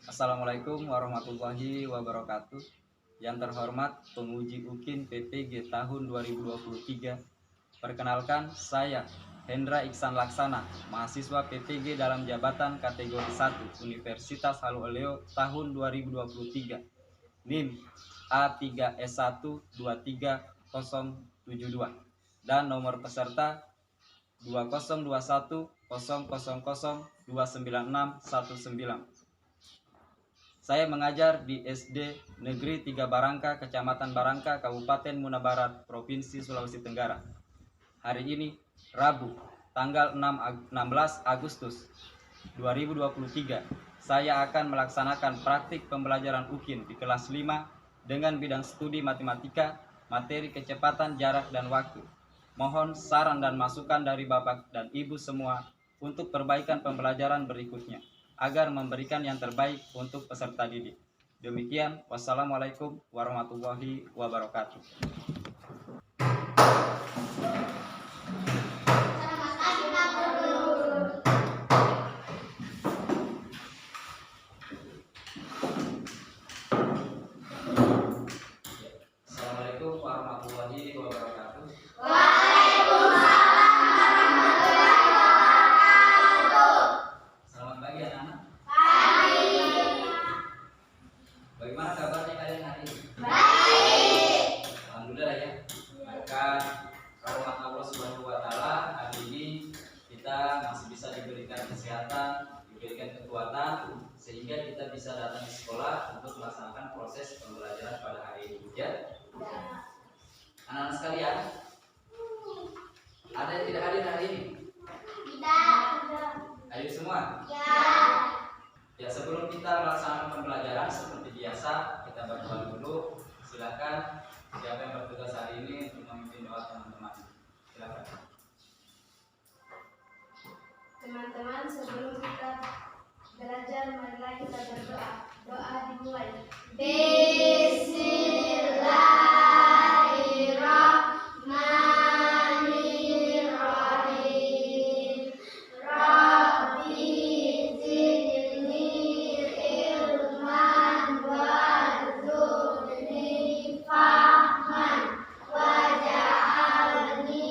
Assalamualaikum warahmatullahi wabarakatuh. Yang terhormat penguji UKIN PPG tahun 2023. Perkenalkan, saya Hendra Iksan Laksana, mahasiswa PPG dalam jabatan kategori 1 Universitas Haluoleo tahun 2023. NIM A3S1 23072 dan nomor peserta 202100029619. Saya mengajar di SD Negeri 3 Barangka, Kecamatan Barangka, Kabupaten Muna Barat, Provinsi Sulawesi Tenggara. Hari ini, Rabu, tanggal 16 Agustus 2023, saya akan melaksanakan praktik pembelajaran UKIN di kelas 5 dengan bidang studi matematika, materi kecepatan, jarak, dan waktu. Mohon saran dan masukan dari Bapak dan Ibu semua untuk perbaikan pembelajaran berikutnya, agar memberikan yang terbaik untuk peserta didik. Demikian, wassalamualaikum warahmatullahi wabarakatuh. Assalamualaikum warahmatullahi wabarakatuh. Selamat pagi anak-anak. Bagaimana kabarnya kalian hari ini? Baik. Alhamdulillah ya. Berkat rahmat Allah Subhanahu wa taala, hari ini kita masih bisa diberikan kesehatan, diberikan kekuatan sehingga kita bisa datang ke sekolah untuk melaksanakan proses pembelajaran pada hari ini ya. Anak-anak sekalian, ada yang tidak hadir hari ini? Tidak. Hadir semua? Ya. Ya, sebelum kita melaksanakan pembelajaran seperti biasa, kita berdoa dulu. Silakan siapa yang bertugas hari ini untuk memimpin doa teman-teman. Silakan. Teman-teman, sebelum kita belajar, marilah kita berdoa. Doa dimulai. Bismillahirrahmanirrahim. Rabbi zidni ilman warzuqni fahman waj'alni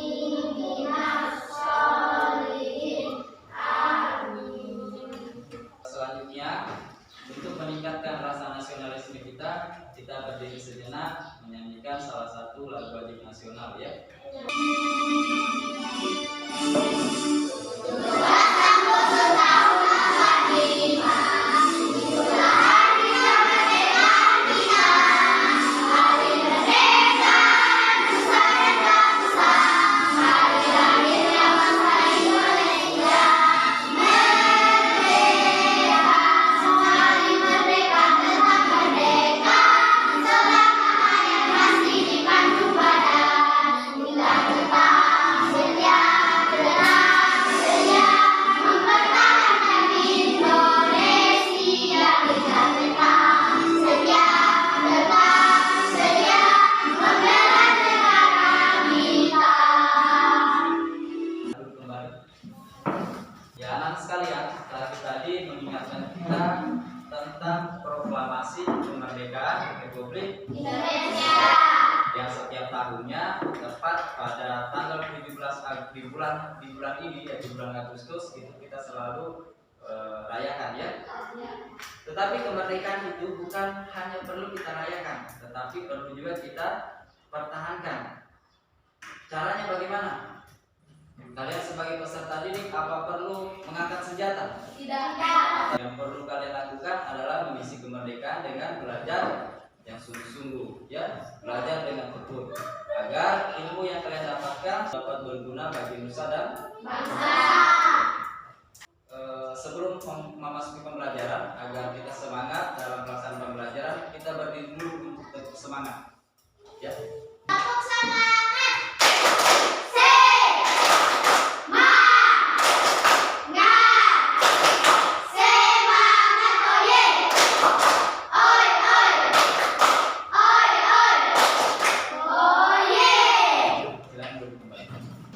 minas sholihin. Amin. Selanjutnya, untuk meningkatkan rasa nasionalisme kita berdiri sejenak menyanyikan salah satu lagu wajib nasional ya. Ya, anak sekalian, tadi mengingatkan kita tentang proklamasi kemerdekaan Republik Indonesia yang setiap tahunnya tepat pada tanggal 17 di bulan ini ya, di bulan Agustus itu kita selalu rayakan ya. Tetapi kemerdekaan itu bukan hanya perlu kita rayakan, tetapi perlu juga kita pertahankan. Caranya bagaimana? Kalian sebagai peserta didik apa perlu mengangkat senjata? tidak. Yang perlu kalian lakukan adalah mengisi kemerdekaan dengan belajar yang sungguh-sungguh ya, belajar dengan tekun agar ilmu yang kalian dapatkan dapat berguna bagi nusa dan Bangsa. Sebelum memasuki pembelajaran, agar kita semangat dalam pelaksanaan pembelajaran, kita berdiri dulu untuk tetap semangat ya. Tepuk semangat.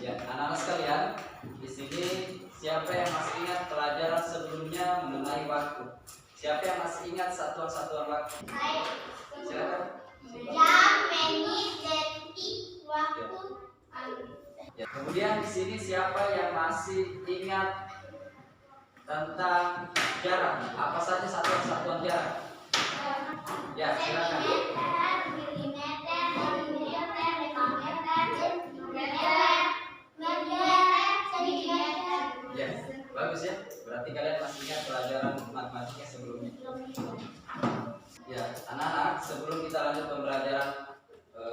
Ya, anak-anak sekalian, di sini siapa yang masih ingat pelajaran sebelumnya mengenai waktu? Siapa yang masih masih ingat satuan-satuan waktu? Saya. Silakan. Jam, menit, detik, waktu. Ya. Kemudian di sini siapa yang masih ingat tentang jarak? Apa saja satuan-satuan jarak? Ya, silakan. Sentimeter, milimeter, milimeter, meter, sentimeter. Ya, bagus ya. Berarti kalian masih ingat pelajaran matematika sebelumnya. Ya, anak-anak, sebelum kita lanjut pembelajaran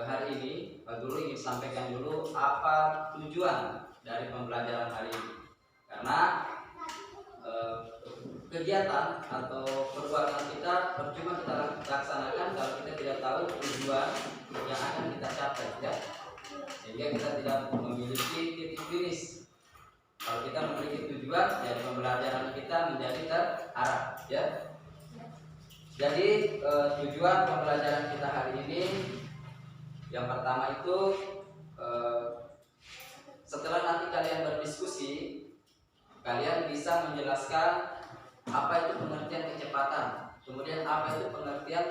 hari ini, Pak Guru ingin sampaikan dulu apa tujuan dari pembelajaran hari ini. Karena kegiatan atau perbuatan kita percuma kita laksanakan kalau kita tidak tahu tujuan yang akan kita capai, ya. Sehingga kita tidak memiliki titik finish. Kalau kita memiliki tujuan, jadi pembelajaran kita menjadi terarah, ya. Jadi tujuan pembelajaran kita hari ini yang pertama itu setelah nanti kalian berdiskusi, kalian bisa menjelaskan apa itu pengertian kecepatan, kemudian apa itu pengertian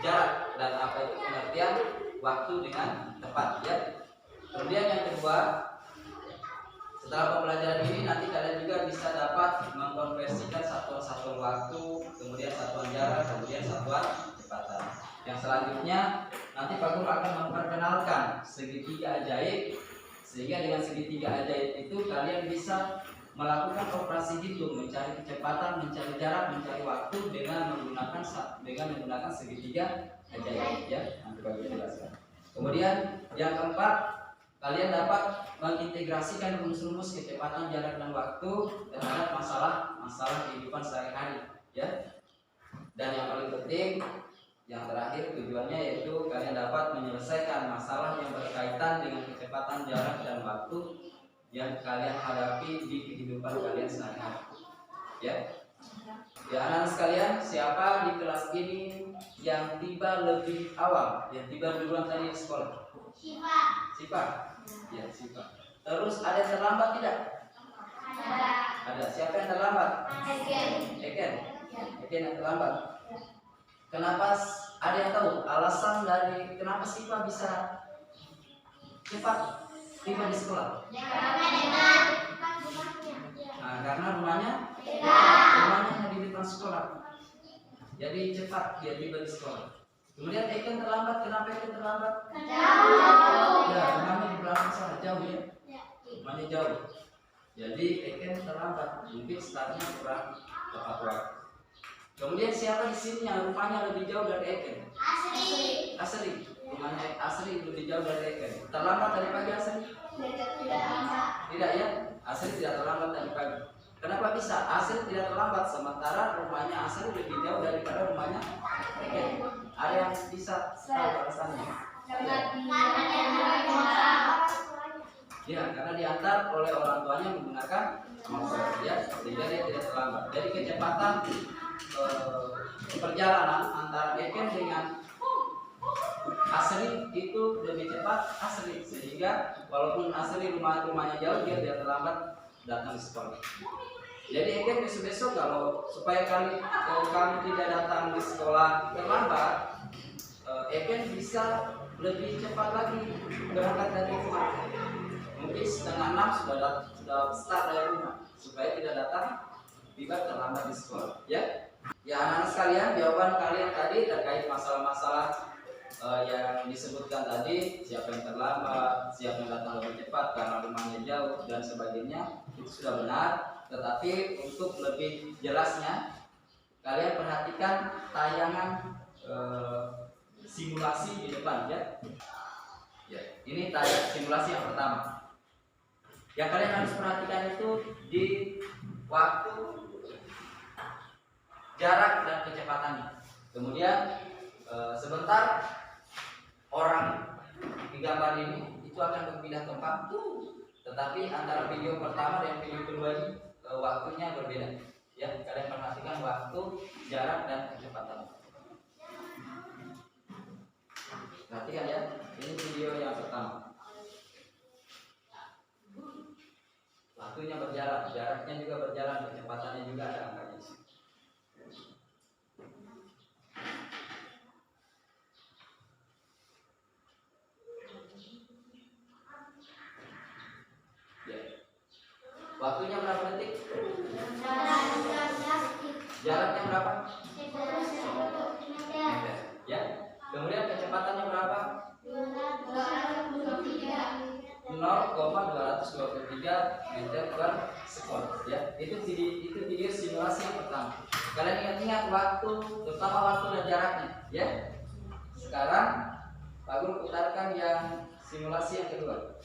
jarak, dan apa itu pengertian waktu dengan tepat, ya. Kemudian yang kedua, setelah pembelajaran ini nanti kalian juga bisa dapat mengkonversikan satuan-satuan waktu, kemudian satuan jarak, kemudian satuan kecepatan. Yang selanjutnya nanti Pak Guru akan memperkenalkan segitiga ajaib, sehingga dengan segitiga ajaib itu kalian bisa melakukan operasi hitung, mencari kecepatan, mencari jarak, mencari waktu dengan menggunakan segitiga ajaib, ya. Nanti Pak Guru jelaskan. Kemudian yang keempat, kalian dapat mengintegrasikan rumus-rumus kecepatan, jarak, dan waktu terhadap masalah kehidupan sehari-hari, ya. Dan yang paling penting, yang terakhir tujuannya yaitu kalian dapat menyelesaikan masalah yang berkaitan dengan kecepatan, jarak, dan waktu yang kalian hadapi di kehidupan kalian sehari-hari, ya. Ya, anak-anak sekalian, siapa di kelas ini yang tiba lebih awal, yang tiba duluan tadi di sekolah? Siapa? Ya, Siva. Terus ada yang terlambat tidak? Ada. Siapa yang terlambat? Eken yang terlambat. Kenapa? Ada yang tahu alasan dari kenapa Siva bisa cepat tiba di sekolah? Nah, karena rumahnya hanya di depan sekolah, jadi cepat dia tiba di sekolah. Kemudian Eken terlambat. Kenapa Eken terlambat? Ya, rumahnya di belakang sana, jauh, ya. Rumahnya jauh. Jadi Eken terlambat, mungkin startnya kurang tepat waktu. Kemudian siapa di sini yang rumahnya lebih jauh dari Eken? Asri. Rumahnya Asri lebih jauh dari Eken. Terlambat dari pagi Asri? Tidak, ya. Asri tidak terlambat dari pagi. Kenapa bisa? Asri tidak terlambat sementara rumahnya Asri lebih jauh daripada rumahnya Eken. Ada yang bisa tahu alasannya? Ya, karena diantar oleh orang tuanya menggunakan motor, ya, sehingga dia tidak terlambat. Jadi kecepatan perjalanan antara Eken dengan Asri itu lebih cepat Asri, sehingga walaupun Asri rumahnya jauh, dia tidak terlambat datang di sekolah. Jadi Eken besok-besok kalau supaya kami tidak datang di sekolah terlambat, Eken bisa lebih cepat lagi berangkat dari rumah. Mungkin 5:30 sudah start dari rumah supaya tidak datang tiba terlambat di sekolah, ya. Ya, anak-anak sekalian, jawaban kalian tadi terkait masalah-masalah yang disebutkan tadi, siapa yang terlambat, siapa yang datang lebih cepat karena rumahnya jauh dan sebagainya, itu sudah benar. Tetapi untuk lebih jelasnya, kalian perhatikan tayangan simulasi di depan, ya. Ya, ini tayangan simulasi yang pertama. Yang kalian harus perhatikan itu di waktu, jarak, dan kecepatannya. Kemudian sebentar orang di gambar ini itu akan berpindah tempat, tetapi antara video pertama dan video kedua ini waktunya berbeda. Ya, kalian perhatikan waktu, jarak, dan kecepatan. Perhatikan, ya, ini video yang pertama. Waktunya berjalan, jaraknya juga berjalan, kecepatannya juga ada angkanya. berapa? 10 meter. Meter. Ya. Kemudian kecepatannya berapa? 0,223 meter per sekon. Ya. Itu video simulasi yang pertama. Kalian ingat-ingat waktu, terutama waktu dan jaraknya. Ya. Sekarang Pak Guru putarkan yang simulasi yang kedua.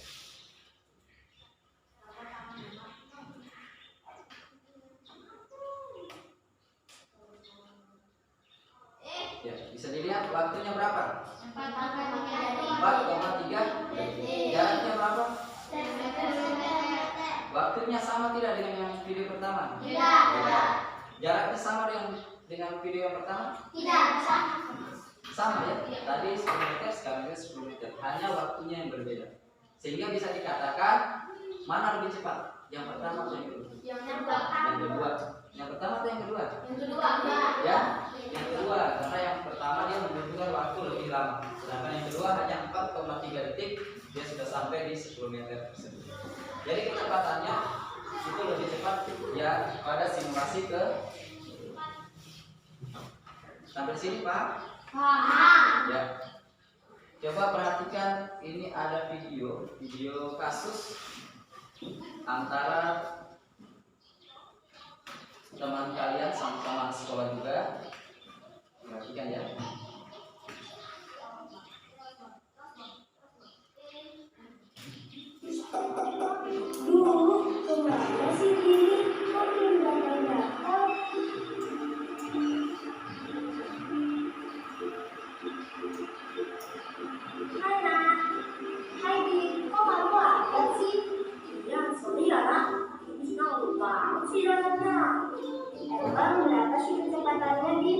Ya, bisa dilihat waktunya berapa? 4,3 detik. Jaraknya berapa? Waktunya sama tidak dengan yang video pertama? Tidak. Jaraknya sama dengan video yang pertama? Tidak. Sama ya. Tadi 10 meter, sekarang 10 meter. Hanya waktunya yang berbeda. Sehingga bisa dikatakan mana lebih cepat? Yang pertama atau yang kedua? Yang kedua. Yang pertama atau yang kedua? kedua. Ya, yang kedua. Karena yang pertama dia membutuhkan waktu lebih lama. Sedangkan yang kedua hanya 4,3 detik dia sudah sampai di 10 meter tersebut. Jadi kecepatannya itu lebih cepat ya pada simulasi ke. Sampai sini Pak? Ya. Coba perhatikan, ini ada video kasus antara teman kalian sama-sama sekolah juga. Perhatikan ya. Kemana sih ini? Kok belum datang-datang? Hai nak, hai Di, kok kamu ada sih? Iya, sorry ya nak, ini selalu banget sih jalannya. Emang berapa sih kecepatannya Di?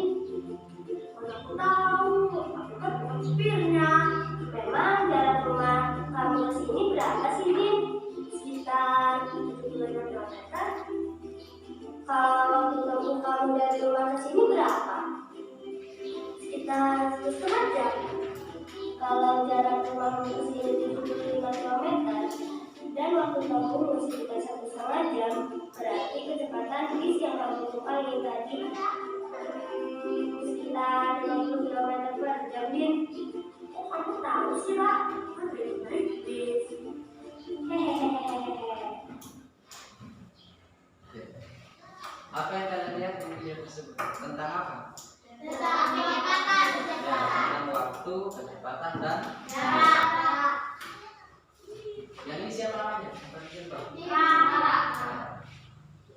Mana aku tahu, aku kan bukan supirnya. Memang jarak rumah kamu ke sini berapa sih Di? Sekitar 7 km. Kalau waktu tempuh kamu dari rumah ke sini berapa? Sekitar 1,5 jam. Kalau jarak rumah ke sini 75 km dan waktu tempuh sekitar 1,5 jam, berarti kecepatan bis yang kamu tumpangi tadi sekitar 50 km per jam. Din, kok kamu tahu sih Pak? Kan dari naik bis. Hehehe. Apa yang kalian lihat di video tersebut? Tentang apa? Tentang kecepatan. Ya, tentang waktu, kecepatan dan yang ini siapa namanya?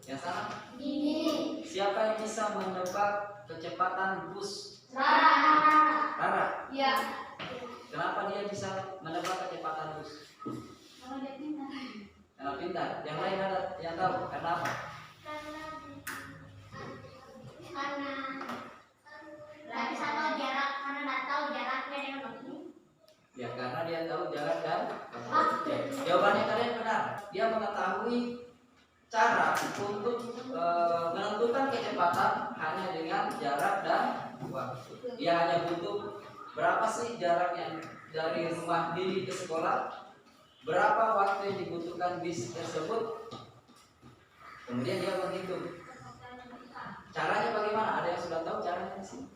Yang sana? Siapa yang bisa menebak kecepatan bus? Rara. Ya. Kenapa dia bisa menebak kecepatan bus? Karena pintar. Yang lain ada yang tahu? Karena apa? Ya, karena dia tahu jarak dan waktu. Jawabannya kalian benar. Dia mengetahui cara untuk menentukan kecepatan hanya dengan jarak dan waktu. Dia hanya butuh berapa sih jarak yang dari rumah Didi ke sekolah, berapa waktu yang dibutuhkan bis tersebut, kemudian dia menghitung. Caranya bagaimana? Ada yang sudah tahu caranya di sini?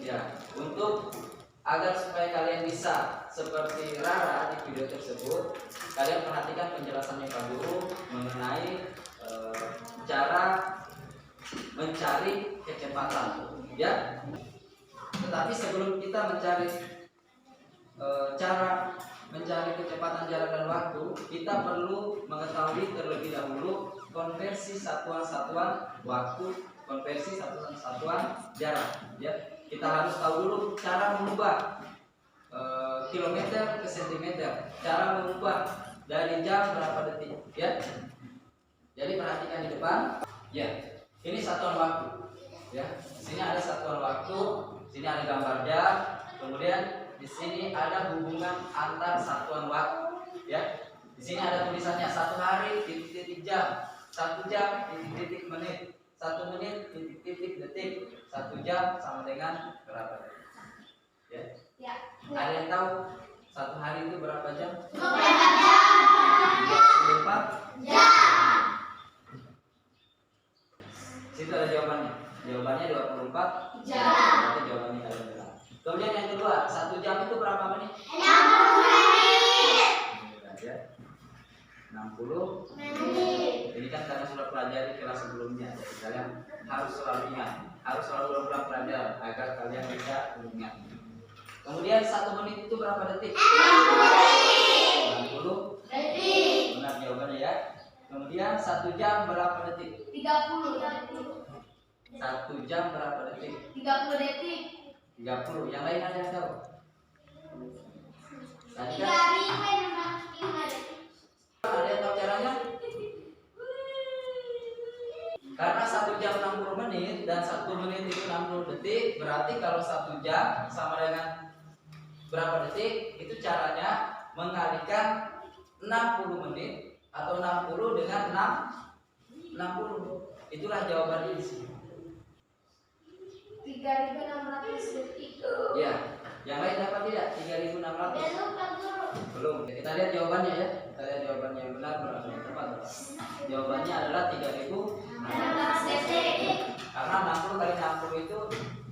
Ya, untuk agar supaya kalian bisa seperti Rara di video tersebut, kalian perhatikan penjelasannya Pak Guru mengenai cara mencari kecepatan, ya. Tetapi sebelum kita mencari cara mencari kecepatan jarak dan waktu, kita perlu mengetahui terlebih dahulu konversi satuan-satuan waktu, konversi satuan-satuan jarak, ya. Kita harus tahu dulu cara mengubah kilometer ke sentimeter, cara mengubah dari jam berapa detik, ya. Jadi perhatikan di depan, ya. Ini satuan waktu, ya. Di sini ada satuan waktu, sini ada gambar jam, kemudian di sini ada hubungan antar satuan waktu, ya. Di sini ada tulisannya 1 hari titik-titik jam, 1 jam titik-titik menit, 1 menit titik-titik detik, 1 jam sama dengan berapa detik, ya. Ya. Ada yang tahu 1 hari itu berapa jam? 24 jam. 24 Jam. situ ada jawabannya. Jawabannya 24 jam. Berarti jawabannya kalian benar. Kemudian yang kedua, 1 jam itu berapa menit? 60 menit. Ya. 60 Menit. Ini kan karena sudah pelajari kelas sebelumnya, jadi kalian harus selalu ingat, harus selalu berulang pelajaran agar kalian bisa mengingat. Kemudian 1 menit itu berapa detik? 60 detik. Benar jawabannya ya. Kemudian 1 jam berapa detik? 30. 1 jam berapa detik? 30 detik. 30. Yang lain ada yang tahu? Tadi kan 3.605 detik. ada yang tahu caranya? Karena 1 jam 60 menit dan 1 menit itu 60 detik, berarti kalau 1 jam sama dengan berapa detik? Itu caranya mengalikan 60 menit atau 60 dengan 60. Itulah jawabannya di sini. 3.600 detik. Ya, yang lain dapat tidak? 3.600. Belum. Ya, kita lihat jawabannya ya. Kita lihat jawabannya yang benar berapa yang tepat. Jawabannya adalah 3.600 detik. Karena 60 kali 60 itu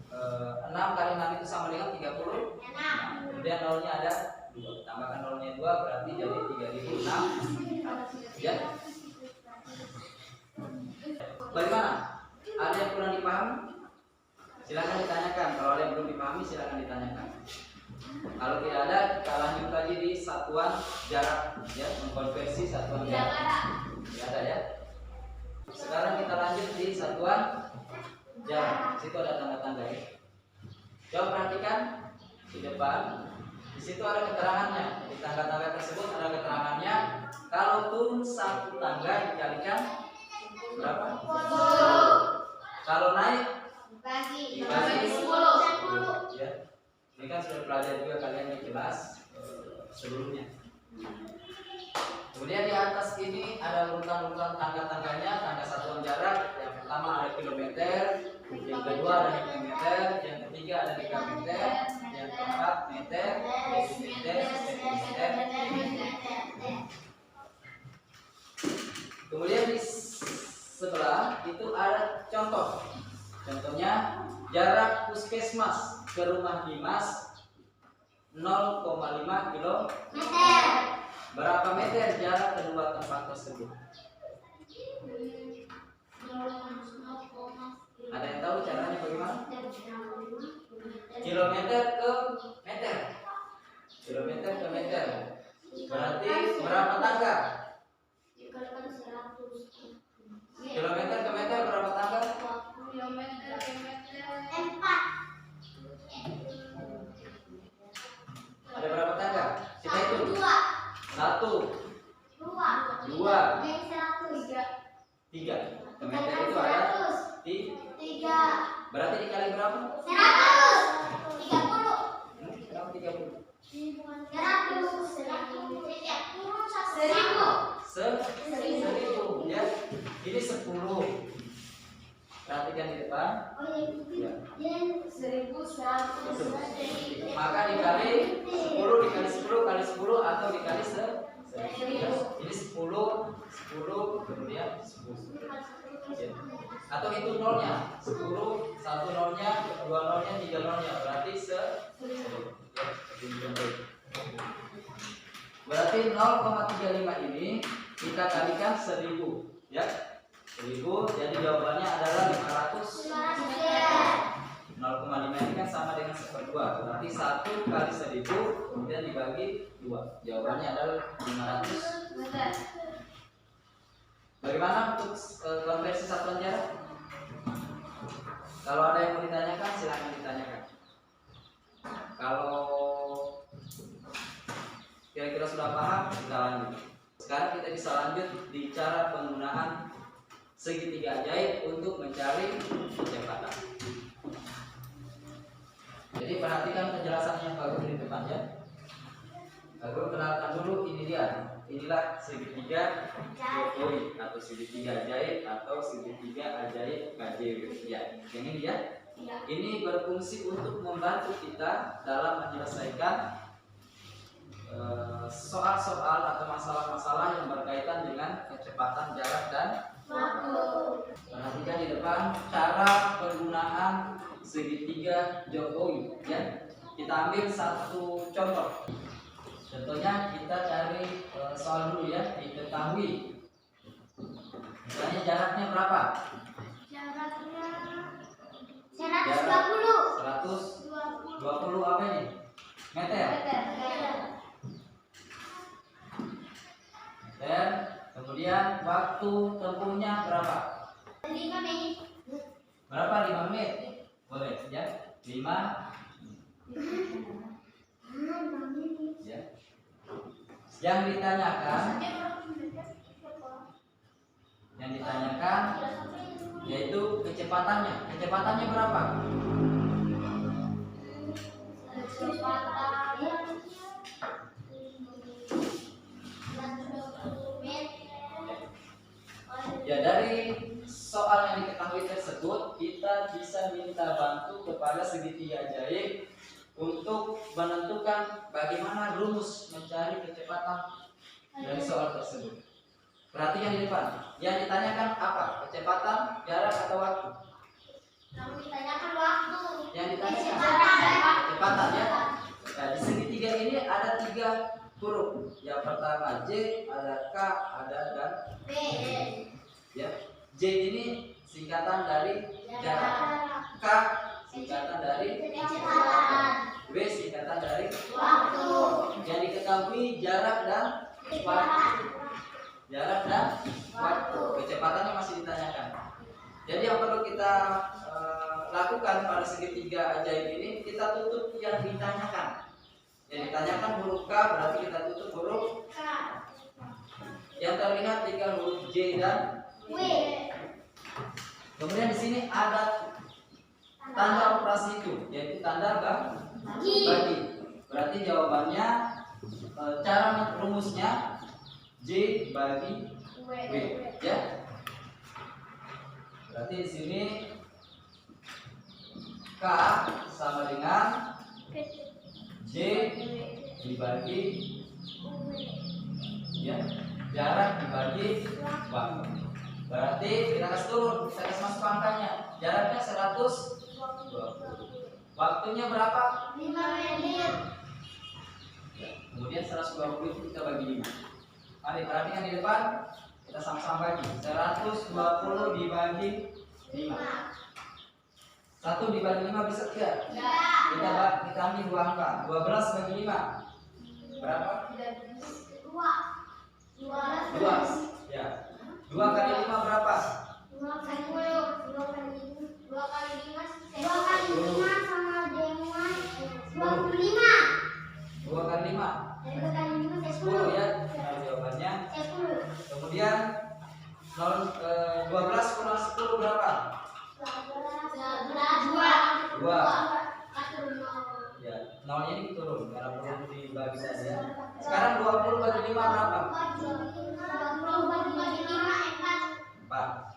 6 kali 6 itu sama dengan 30. Kemudian nolnya ada 2. Tambahkan nolnya 2 berarti jadi 3.006. Ya. Bagaimana? Ada yang kurang dipahami? Silakan ditanyakan. Kalau ada yang belum dipahami silakan ditanyakan. Kalau tidak ada, kita lanjut lagi di satuan jarak, ya, mengkonversi satuan jarak. Tidak ada ya. Sekarang kita lanjut di satuan jarak. Di situ ada tanda-tanda ya. Coba perhatikan di depan. Di situ ada keterangannya. Di tangga-tangga tersebut ada keterangannya. Kalau turun 1 tangga dikalikan berapa? 10. Kalau naik Bagi dibagi 10. ya. Ini kan sudah pelajari juga kalian di kelas sebelumnya. Kemudian di atas ini ada urutan-urutan tangga-tangganya, tangga satuan jarak. Yang pertama ada kilometer, yang kedua ada hektometer, yang ketiga ada dekameter, yang keempat meter, desimeter, sentimeter. Kemudian di sebelah itu ada contoh. Contohnya jarak puskesmas ke rumah dinas 0,5 km. Berapa meter jarak kedua tempat tersebut? Ada yang tahu caranya bagaimana? Kilometer ke meter. Kilometer ke meter. Berarti berapa tangga? Kilometer ke meter berapa tangga? Kilometer ke meter 4. Ada berapa tangga? Kita hitung. 1, 2, 3. Ke meter itu ada 3. Berarti dikali berapa? 130. Berapa 30? 1000 ya. Ini 10. Perhatikan di depan. Ya. 1100. Maka dikali 10 dikali 10 kali 10 atau dikali 1000. Ya. Ini 10 kemudian 10. Ya. Atau hitung nolnya. 10, 1 nolnya, 2 nolnya, 3 nolnya. Berarti 1000. Ya. Berarti 0,35 ini kita kalikan 1000 ya. 1000 jadi jawabannya adalah 500. 0,5 ini kan sama dengan 1/2. Berarti 1 kali 1000 kemudian dibagi 2. Jawabannya adalah 500. Bagaimana untuk konversi satuan jarak? Kalau ada yang mau ditanyakan silakan ditanyakan. Kalau kira-kira sudah paham, kita lanjut. Sekarang kita bisa lanjut di cara penggunaan segitiga ajaib untuk mencari kecepatan. Jadi perhatikan penjelasannya Pak Guru di depan ya. Pak Guru kenalkan dulu, ini dia. Inilah segitiga Jokowi atau segitiga ajaib atau segitiga ajaib KJW. Ya, yang ini ya. Ini berfungsi untuk membantu kita dalam menyelesaikan soal-soal atau masalah-masalah yang berkaitan dengan kecepatan jarak dan waktu. Perhatikan di depan cara penggunaan segitiga Jokowi ya. Kita ambil satu contoh. Contohnya kita cari soal dulu ya, diketahui. Misalnya jaraknya berapa? Jaraknya 120 apa ini? Meter. Meter. Kemudian waktu tempuhnya berapa? 5 menit. Berapa? 5 menit. Boleh ya. 5 ya. Yang ditanyakan yaitu kecepatannya. Kecepatannya berapa? Ya, dari soal yang diketahui tersebut kita bisa minta bantu kepada segitiga ajaib untuk menentukan bagaimana rumus mencari kecepatan dari soal tersebut. Perhatikan di depan. Yang ditanyakan apa? Kecepatan, jarak, atau waktu? Kamu ditanyakan waktu. Yang ditanyakan kecepatan ya. Nah, di segitiga ini ada 3 huruf. Yang pertama J, ada K, ada dan B. ya. J ini singkatan dari jarak. K singkatan dari Kecepatan. W singkatan dari Waktu. yang diketahui jarak dan waktu. Jarak dan waktu. Kecepatannya masih ditanyakan. Jadi yang perlu kita lakukan pada segitiga ajaib ini, kita tutup yang ditanyakan. Yang ditanyakan huruf K, berarti kita tutup huruf K. yang terlihat 3 huruf J dan W. kemudian di sini ada tanda operasi itu, yaitu tanda bagi. Berarti jawabannya cara rumusnya J bagi W, ya. Berarti di sini K sama dengan J dibagi ya, jarak dibagi waktu. Berarti kita kasih turun, kita kasih masuk angkanya. Jaraknya 120. Waktunya berapa? 5 menit. Ya, kemudian 120 itu kita bagi 5. Mari perhatikan di depan. Kita sama-sama bagi. 120 dibagi 5. 1 dibagi 5 bisa tidak? Ya. Kita ambil 2 angka. 12 bagi 5. Berapa? 2. 2. Ya. 2 kali 5 berapa? 2 kali 5 sama dengan 25. 2 kali 5 Dari 2 kali 5 saya 10 10. ya. Nah, jawabannya. 10. Kemudian 12 kurang 10 berapa? 2. Ya, 0 ini turun karena perlu dibagi saja. Sekarang 20 bagi 5 berapa? 4.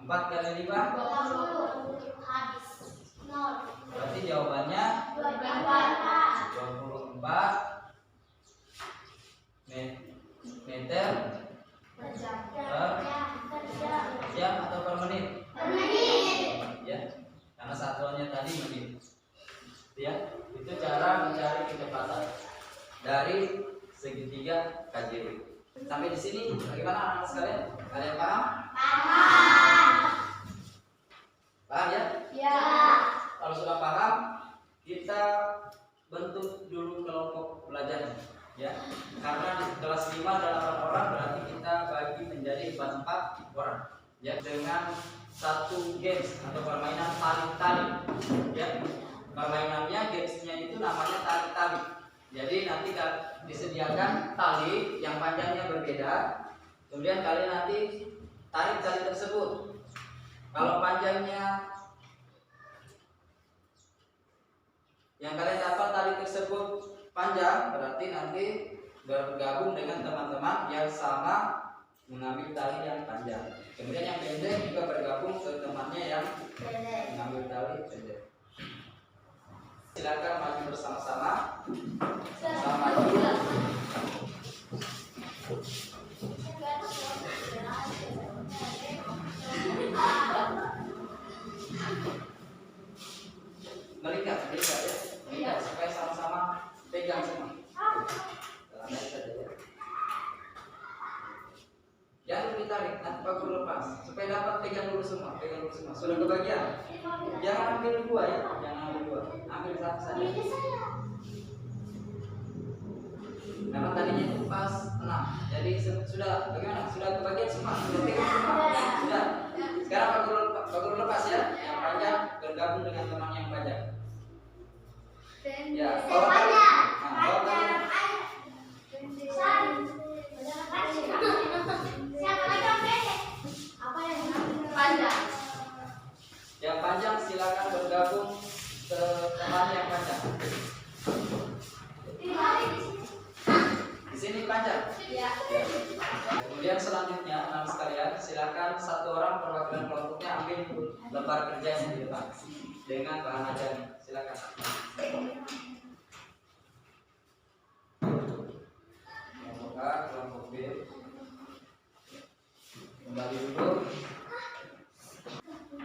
4 kali 5 berarti jawabannya 24 meter per jam atau per menit. Ya, karena satuannya tadi menit. Ya, itu cara mencari kecepatan dari segitiga KJW. Sampai di sini bagaimana anak-anak sekalian? Kalian paham? Paham ya? Ya. Kalau sudah paham, kita bentuk dulu kelompok belajarnya. Ya, karena di kelas 5 ada 8 orang, berarti kita bagi menjadi 4 orang. Ya, dengan satu games atau permainan tarik-tarik. Ya, permainannya gamesnya itu namanya tarik-tarik. Jadi nanti disediakan tali yang panjangnya berbeda. Kemudian kalian nanti tarik tali tersebut. Kalau panjangnya yang kalian dapat tali tersebut panjang, berarti nanti bergabung dengan teman-teman yang sama mengambil tali yang panjang. Kemudian yang pendek juga bergabung ke temannya yang mengambil tali pendek. Silakan maju bersama-sama. Sama maju. semua, pegang dulu semua. Sudah kebagian? Jangan ambil dua ya, jangan ambil dua. Ambil satu saja. Karena tadinya itu pas 6. Jadi sudah bagaimana? Sudah kebagian semua, sudah pegang semua. Sudah. Sekarang Pak Guru lepas ya. Yang panjang bergabung dengan teman yang panjang. Ya, bawa tali. Nah, bawa tali. Yang panjang silakan bergabung ke teman yang panjang. Di sini panjang. Kemudian selanjutnya anak sekalian silakan satu orang perwakilan kelompoknya ambil lembar kerjanya di depan dengan bahan ajarnya. Silakan. Kelompok A, kelompok B. Kembali dulu.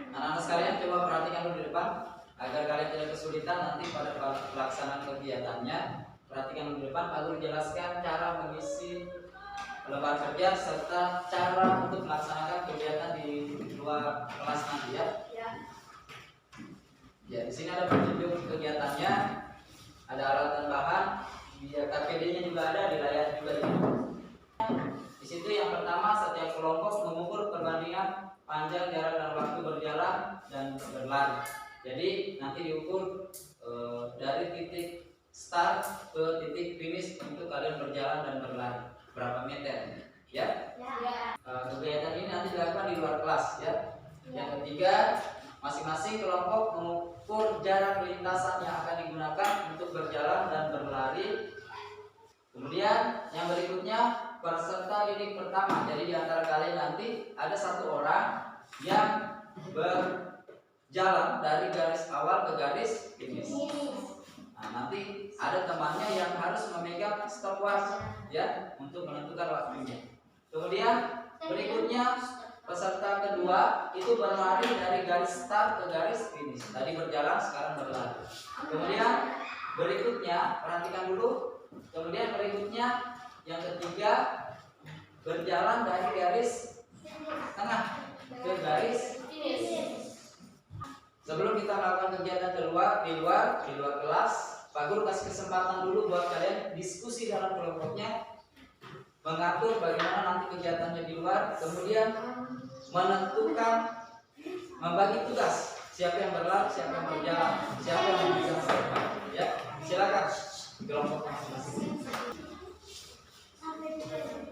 Anak-anak sekalian coba perhatikan dulu di depan agar kalian tidak kesulitan nanti pada pelaksanaan kegiatannya. Perhatikan dulu di depan, Pak Guru jelaskan cara mengisi lembar kerja serta cara untuk melaksanakan kegiatan di luar kelas nanti ya. Ya, di sini ada petunjuk kegiatannya, ada alat dan bahan, KPD-nya juga ada di layar juga ini. Di situ yang pertama setiap kelompok mengukur perbandingan panjang jarak dan waktu berjalan dan berlari. Jadi nanti diukur dari titik start ke titik finish untuk kalian berjalan dan berlari berapa meter, ya? Kegiatan ini nanti dilakukan di luar kelas, ya. Yang ketiga, masing-masing kelompok mengukur jarak lintasan yang akan digunakan untuk berjalan dan berlari. Kemudian yang berikutnya peserta didik pertama. Jadi di antara kalian nanti ada satu orang yang berjalan dari garis awal ke garis finish. Nah, nanti ada temannya yang harus memegang stopwatch ya untuk menentukan waktunya. Kemudian berikutnya peserta kedua itu berlari dari garis start ke garis finish. Tadi berjalan, sekarang berlari. Kemudian berikutnya perhatikan dulu. Kemudian berikutnya yang ketiga berjalan dari garis tengah ke garis finish. Sebelum kita melakukan kegiatan di luar kelas, Pak Guru kasih kesempatan dulu buat kalian diskusi dalam kelompoknya, mengatur bagaimana nanti kegiatannya di luar, kemudian menentukan, membagi tugas, siapa yang berlari, siapa yang berjalan, siapa yang memegang stopwatch. Ya, silakan kelompok masing-masing.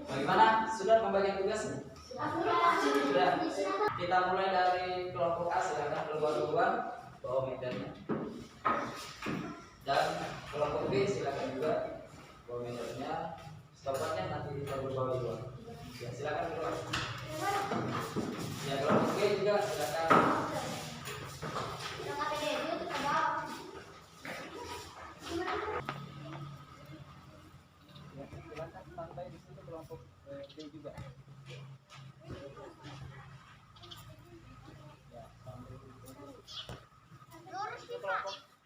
Bagaimana? Sudah pembagian tugas? Sudah. Kita mulai dari kelompok A, silakan keluar bawa meternya. Dan kelompok B silakan juga bawa meternya. Stopwatchnya nanti kita bawa di luar. Ya, silakan keluar. Ya, kelompok B juga silakan. Ya, silakan standby di situ kelompok B juga.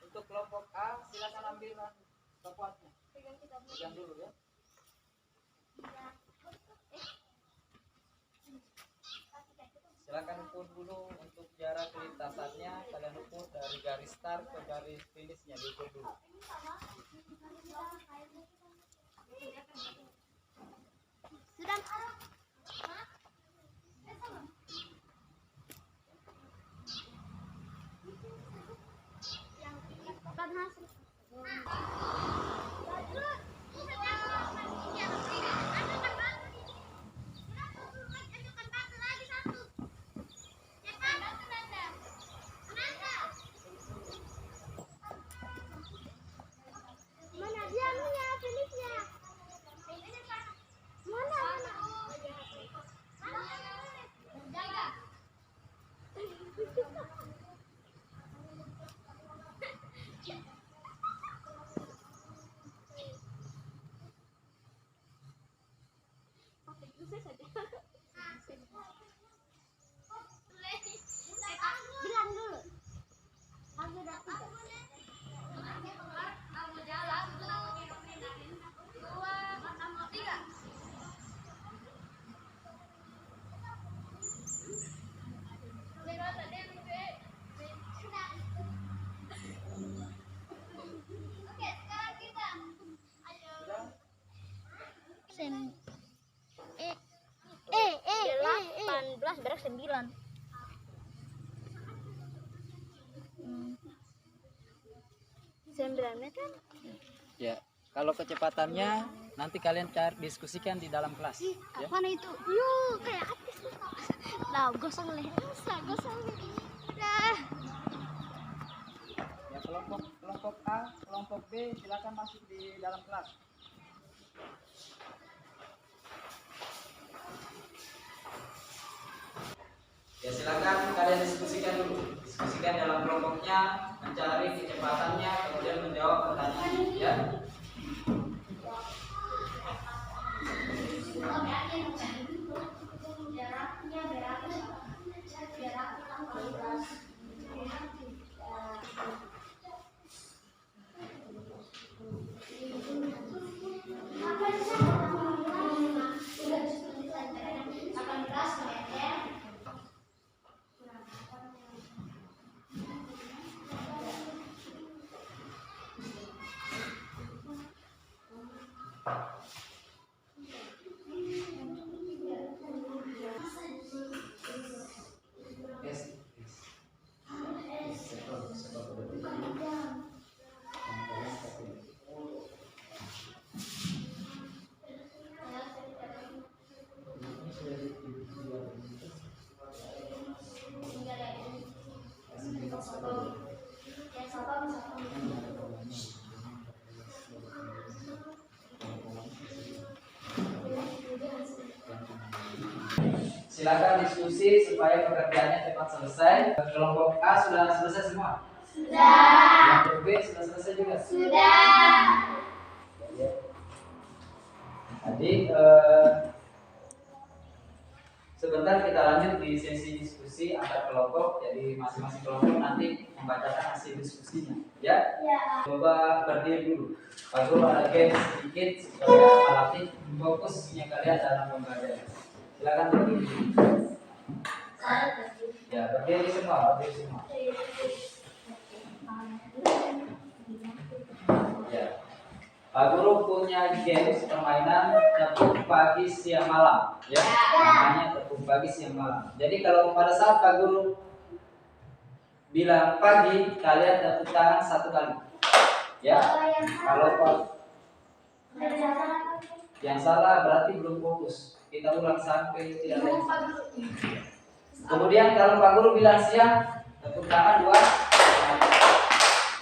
Untuk kelompok A silakan ambil stopwatchnya. Pegang dulu ya. Silakan ukur dulu untuk jarak lintasannya. Kalian ukur dari garis start ke garis finishnya, diukur dulu. 9 meter. Ya, kalau kecepatannya nanti kalian cari diskusikan di dalam kelas. Ya. Apa itu? Yuk, kayak artis. Nah, gosong leher. Gosong leher. Udah. Ya, kelompok A, kelompok B silakan masuk di dalam kelas. Ya, silakan kalian diskusikan dulu. Diskusikan dalam kelompoknya, mencari kecepatannya, kemudian menjawab pertanyaan. Ya. Jaraknya berapa? Silakan diskusi supaya pekerjaannya cepat selesai. Kelompok A sudah selesai semua? Sudah. Kelompok B sudah selesai juga? Sudah. Ya. Jadi sebentar kita lanjut di sesi diskusi antar kelompok. Jadi masing-masing kelompok nanti membacakan hasil diskusinya. Ya? Ya. Coba berdiri dulu. Pak Guru ada game sedikit supaya melatih fokusnya kalian dalam pembelajaran. Silakan berdiri. Ya, berdiri semua, berdiri semua. Ya. Pak Guru punya games permainan tepuk pagi siang malam, ya. Namanya tepuk pagi siang malam. Jadi kalau pada saat Pak Guru bilang pagi, kalian tepuk tangan 1 kali. Ya. Kalau Pak yang salah berarti belum fokus. Kita ulang sampai tidak ada. Kemudian kalau Pak Guru bilang siang, tepuk tangan 2.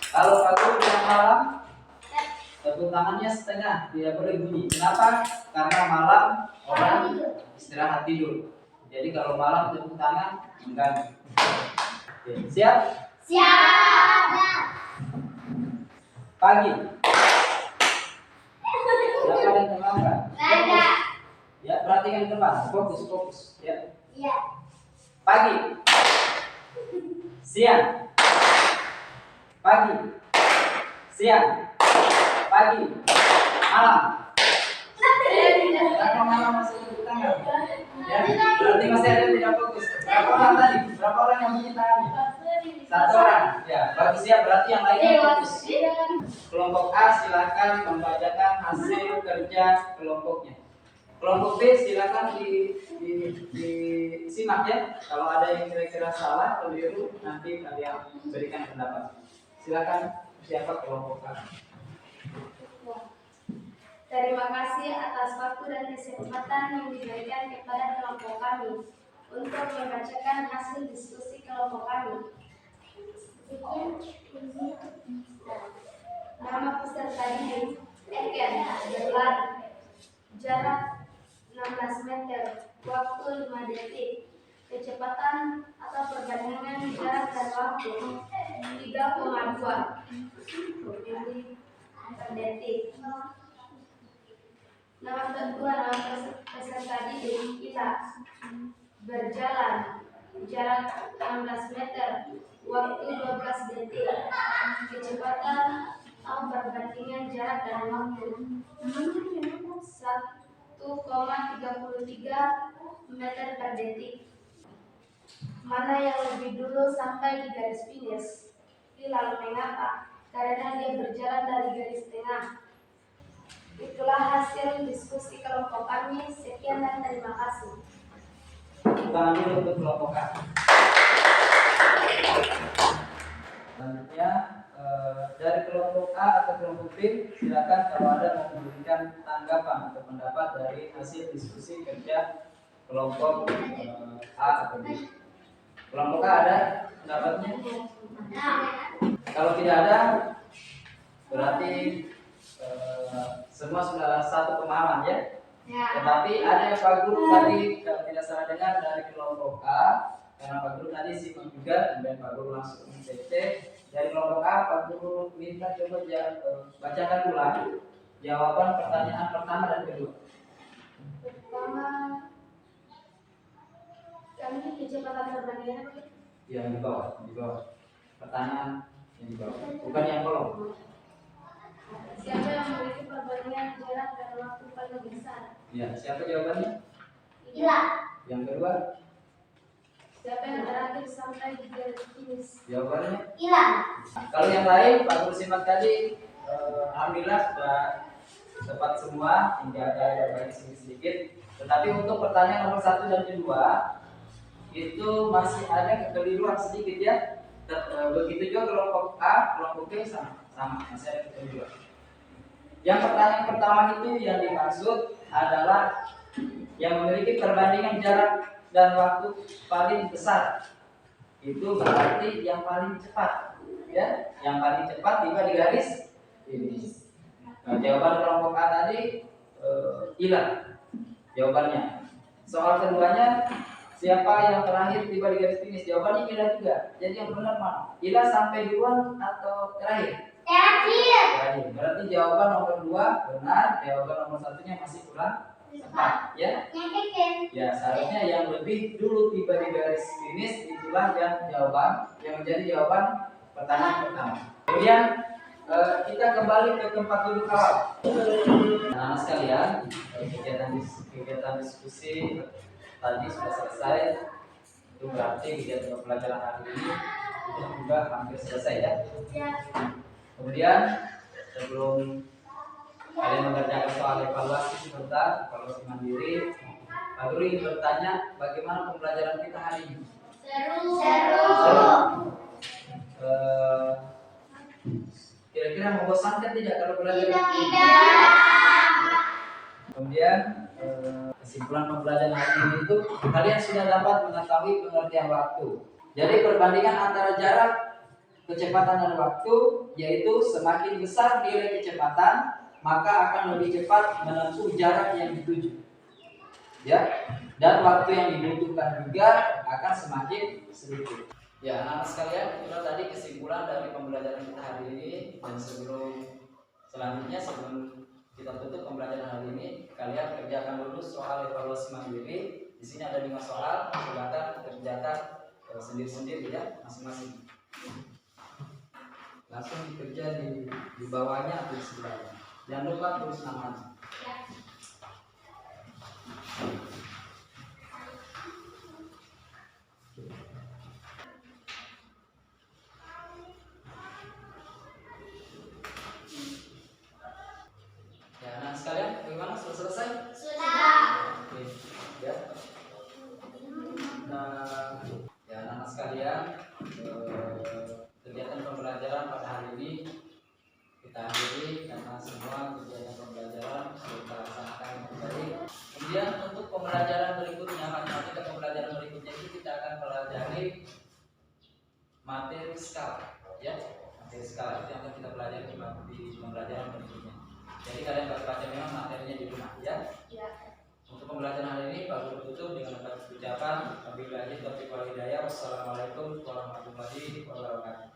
Kalau Pak Guru bilang malam, tepuk tangannya setengah, tidak boleh bunyi. Kenapa? Karena malam orang istirahat tidur. Jadi kalau malam tepuk tangan mengganggu. Oke, siap? Siap. Pagi. Siapa yang terlambat? Fokus. Ya, perhatikan ke depan. Fokus. Ya. Iya. Pagi. Siang. Pagi. Siang. Pagi. Malam. Berapa malam masih tepuk tangan? Ya, berarti masih ada yang tidak fokus. Berapa orang tadi? Berapa orang yang bunyi tangannya? 1 orang. Ya, bagus ya. Berarti yang lainnya fokus. Kelompok A silakan membacakan hasil kerja kelompoknya. Kelompok B silakan disimak ya. Kalau ada yang kira-kira salah, keliru, nanti kalian berikan pendapat. Silakan siapa kelompok A. Terima kasih atas waktu dan kesempatan yang diberikan kepada kelompok kami untuk membacakan hasil diskusi kelompok kami. Nama peserta didik Eken berlari jarak 16 meter, waktu 5 detik, kecepatan atau perbandingan jarak dan waktu 3,2 per detik. Nama peserta didik kita berjalan jarak 16 meter, waktu 12 detik, kecepatan atau perbandingan jarak dan waktu 1,33 meter per detik. Mana yang lebih dulu sampai di garis finish? Lalu mengapa? Karena dia berjalan dari garis tengah. Itulah hasil diskusi kelompok kami. Sekian dan terima kasih. Tangan dulu untuk kelompok A. Selanjutnya dari kelompok A atau kelompok B, silakan kalau ada mau memberikan tanggapan atau pendapat dari hasil diskusi kerja kelompok A atau B. Kelompok A ada pendapatnya? Kalau tidak ada, berarti semua sudah satu pemahaman ya. Tetapi ada yang Pak Guru tadi kalau tidak salah dengar dari kelompok A, karena Pak Guru tadi simak juga, dan Pak Guru langsung CC dari kelompok A. Pak Guru minta coba bacakan ulang jawaban pertanyaan pertama dan kedua. Pertama, kami kecepatan perbandingan apa? Yang di bawah. Pertanyaan yang di bawah, bukan yang kolom. Siapa yang memiliki perbandingan jarak dan waktu paling besar? Ya, siapa jawabannya? Ila. Yang kedua, Siapa yang terakhir sampai di garis finish? jawabannya? Ila. Kalau yang lain, Pak Guru simak tadi, alhamdulillah sudah tepat semua, hingga ada berbagi sedikit-sedikit. Tetapi untuk pertanyaan nomor 1 dan 2 itu masih ada kekeliruan sedikit ya. Begitu juga kelompok A, kelompok B sama masih ada kekeliruan. Yang pertanyaan pertama itu yang dimaksud adalah yang memiliki perbandingan jarak dan waktu paling besar. Itu berarti yang paling cepat, ya. Yang paling cepat tiba di garis finish. Nah, jawaban kelompok A tadi Ila jawabannya. Soal keduanya, siapa yang terakhir tiba di garis finish? Jawabannya Ila juga. Jadi yang benar mana? Ila sampai duluan atau terakhir? Terakhir. Berarti jawaban nomor 2 benar, jawaban nomor 1-nya masih kurang tepat, ya. Ya, seharusnya yang lebih dulu tiba di garis finish itulah yang menjadi jawaban pertanyaan pertama. Kemudian kita kembali ke tempat duduk awal. Nah, sekalian, kegiatan diskusi tadi sudah selesai. Itu berarti kegiatan pembelajaran hari ini itu juga hampir selesai ya. Kemudian sebelum kalian mengerjakan soal evaluasi sebentar, evaluasi mandiri, Pak Guru ingin bertanya bagaimana pembelajaran kita hari ini? Seru. Kira-kira membosankan tidak kalau belajar? Tidak. Kemudian kesimpulan pembelajaran hari ini itu kalian sudah dapat mengetahui pengertian waktu. Jadi perbandingan antara jarak, kecepatan dan waktu, yaitu semakin besar nilai kecepatan, maka akan lebih cepat menempuh jarak yang dituju. Ya, dan waktu yang dibutuhkan juga akan semakin sedikit. Ya, anak-anak sekalian, itulah tadi kesimpulan dari pembelajaran kita hari ini. Dan sebelum kita tutup pembelajaran hari ini, kalian kerjakan dulu soal evaluasi mandiri. Di sini ada 5 soal, silakan kerjakan sendiri-sendiri ya, masing-masing. Langsung dikerja di bawahnya atau di sebelahnya. Jangan lupa tulis namanya. Ya, anak sekalian, bagaimana? Sudah selesai? Oke, ya. Nah, ya anak sekalian, kegiatan pembelajaran pada hari ini kita akhiri karena semua kegiatan pembelajaran sudah kita laksanakan dengan baik. Kemudian untuk pembelajaran berikutnya, matematika pembelajaran berikutnya itu kita akan pelajari materi skala, ya. Materi skala itu yang akan kita pelajari di pembelajaran berikutnya. Jadi kalian baca memang materinya di rumah, ya. Untuk pembelajaran hari ini Pak Guru tutup dengan ucapan wabillahi taufiq wal hidayah. Wassalamualaikum warahmatullahi wabarakatuh.